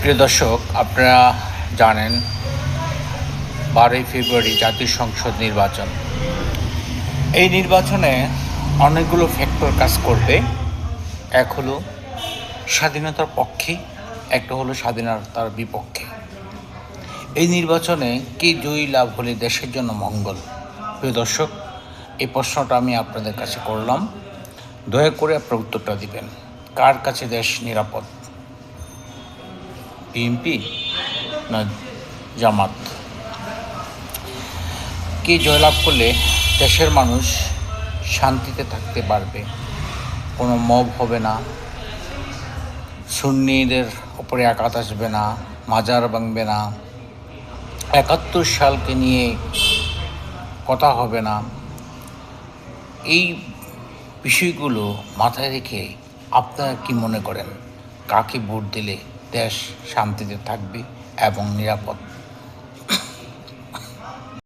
প্রিয় দর্শক, আপনারা জানেন 12ই ফেব্রুয়ারি জাতীয় সংসদ নির্বাচন। এই নির্বাচনে অনেকগুলো ফ্যাক্টর কাজ করবে। এক হলো স্বাধীনতার পক্ষে, একটা হলো স্বাধীনতার বিপক্ষে। এই নির্বাচনে কে জয়ী লাভ হলে দেশের জন্য মঙ্গল? প্রিয় দর্শক, এই প্রশ্নটা আমি আপনাদের কাছে করলাম। দয়া করে আপনার উত্তরটা দিবেন। কার কাছে দেশ নিরাপদ? বিএনপি না জামাত? কে জয়লাভ করলে দেশের মানুষ শান্তিতে থাকতে পারবে? কোনো মব হবে না, সুন্নিদের উপরে আঘাত আসবে না, মাজার ভাঙবে না, ৭১ সালকে নিয়ে কথা হবে না। এই বিষয়গুলো মাথায় রেখে আপনারা কি মনে করেন, কাকে ভোট দিলে দেশ শান্তিতে থাকবে এবং নিরাপদ